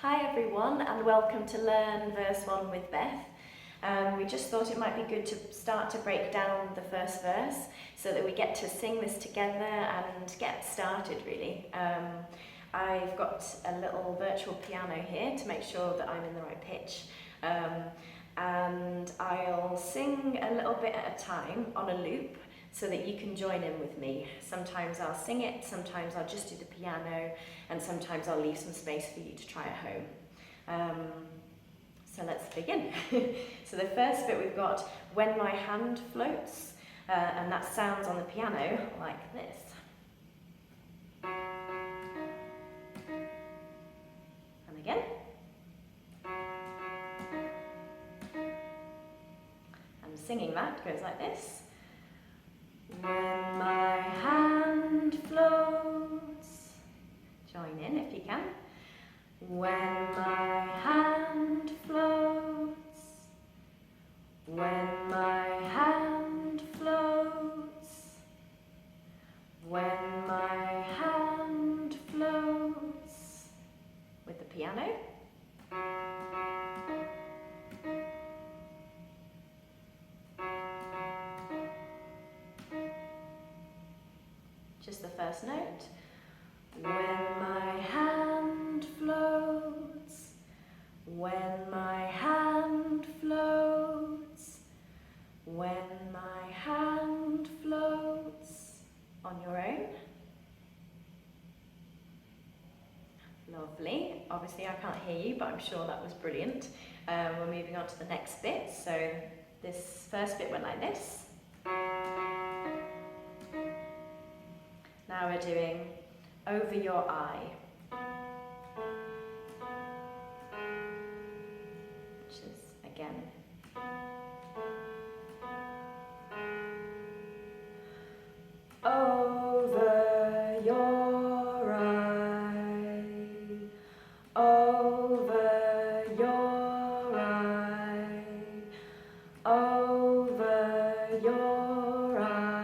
Hi everyone, and welcome to Learn Verse 1 with Beth. We just thought it might be good to start to break down the first verse so that we get to sing this together and get started really. I've got a little virtual piano here to make sure that I'm in the right pitch. And I'll sing a little bit at a time on a loop so that you can join in with me. Sometimes I'll sing it, sometimes I'll just do the piano, and sometimes I'll leave some space for you to try at home. So let's begin. So the first bit we've got, when my hand floats, and that sounds on the piano like this. And again. And singing that goes like this. When my hand floats, join in if you can. When my hand floats, when my hand floats, when my hand floats, with the piano. Just the first note. When my hand floats, when my hand floats, when my hand floats, on your own. Lovely. Obviously I can't hear you, but I'm sure that was brilliant. We're moving on to the next bit. So this first bit went like this. Now we're doing over your eye, which is again. Over your eye, over your eye, over your eye,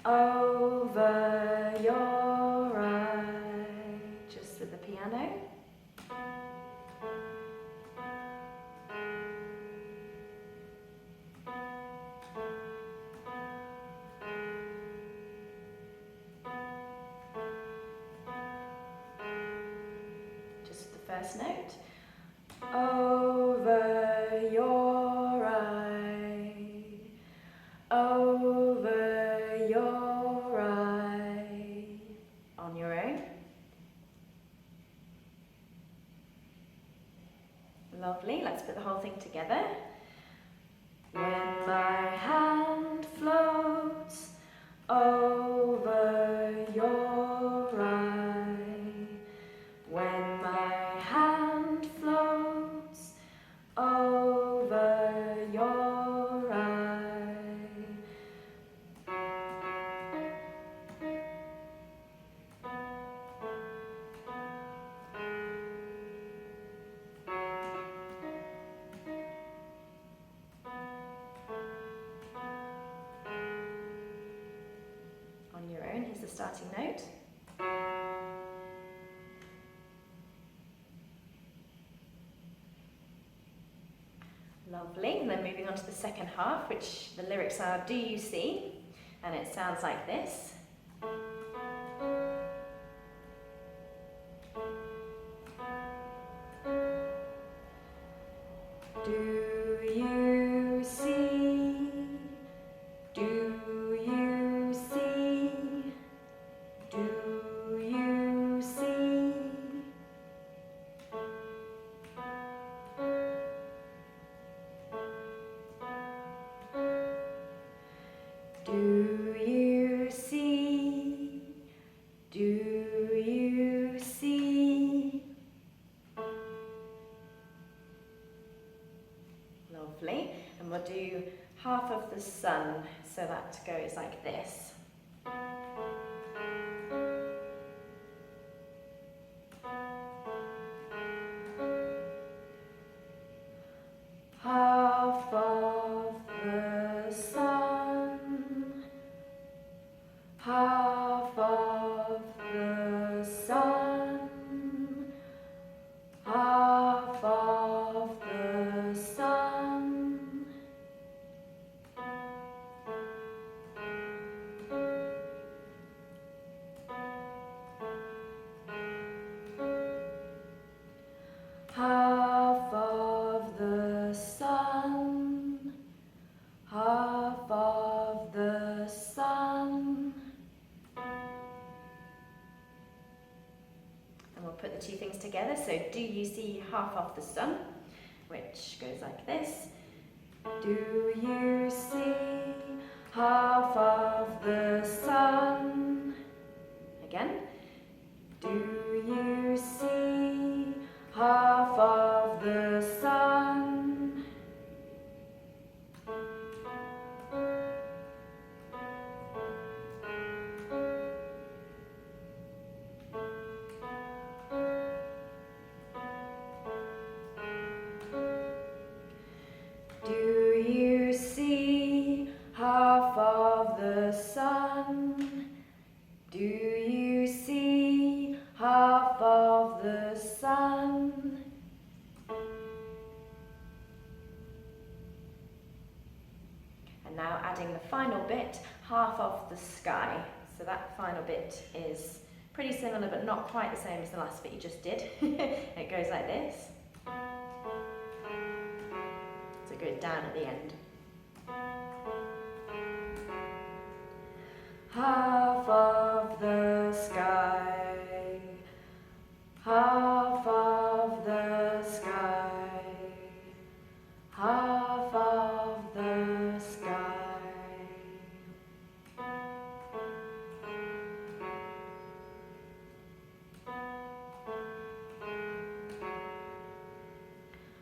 over your eye, just with the piano. Just the first note. Over your eye, over your eye, on your own. Lovely, let's put the whole thing together. When my hand floats over your eye, when my hand floats over your eye, on your own, here's the starting note. Lovely, and then moving on to the second half, which the lyrics are, do you see? And it sounds like this. Do you see? Do you see? Do you see? Do you see? Do you see? Lovely. And we'll do half of the sun, so that goes like this. Half of the sun, half of the sun, we'll put the two things together. So do you see half of the sun, which goes like this. Do you see half of the sun? Again. Do you see half of the sun? Do you see half of the sun? Do you see half of the sun? And now adding the final bit, half of the sky. So that final bit is pretty similar but not quite the same as the last bit you just did. It goes like this. So it goes down at the end. Half of the sky, half of the sky, half of the sky.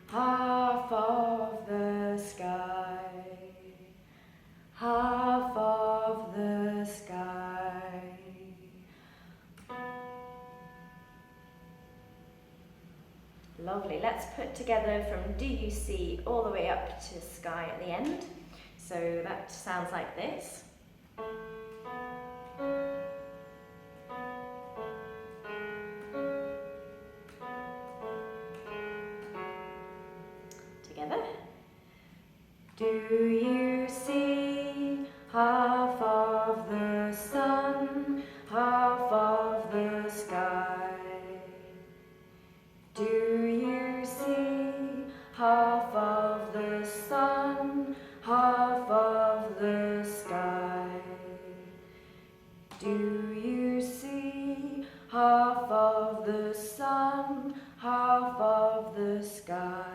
Half of the sky, half of the sky. Lovely. Let's put together from do you see all the way up to sky at the end. So that sounds like this. Together. Do you see half of the sun, half of the sky? Do you see half of the sun, half of the sky? Do you see half of the sun, half of the sky?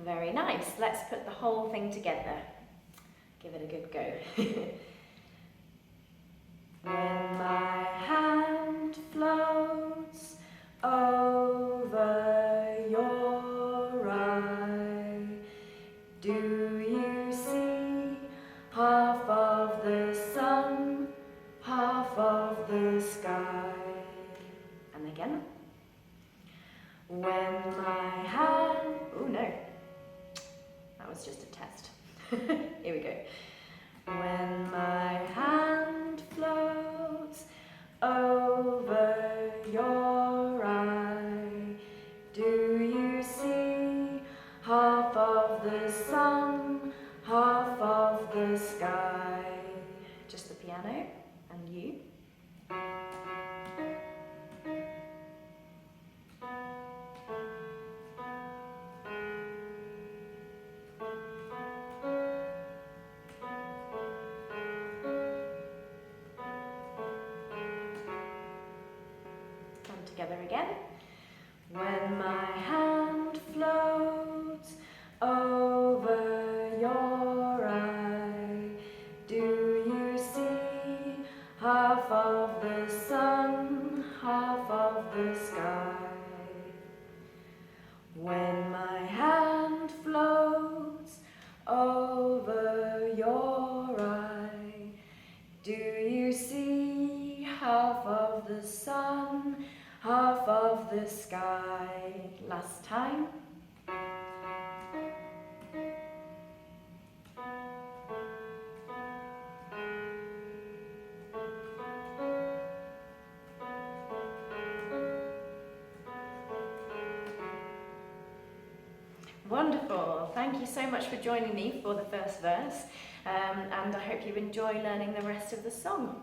Very nice. Let's put the whole thing together. Give it a good go. When my hand floats over your eye, do you see half of the sun, half of the sky? And again. When my hand... Oh no. That was just a test. Here we go. When my hand floats over your eye, do you see half of the sun, half of the sky? Just the piano and you. Together again. When my hand floats over your eye, do you see half of the sun, half of the sky? When my hand floats over your eye, do you see half of the sun, half of the sky? Last time. Wonderful. Thank you so much for joining me for the first verse, and I hope you enjoy learning the rest of the song.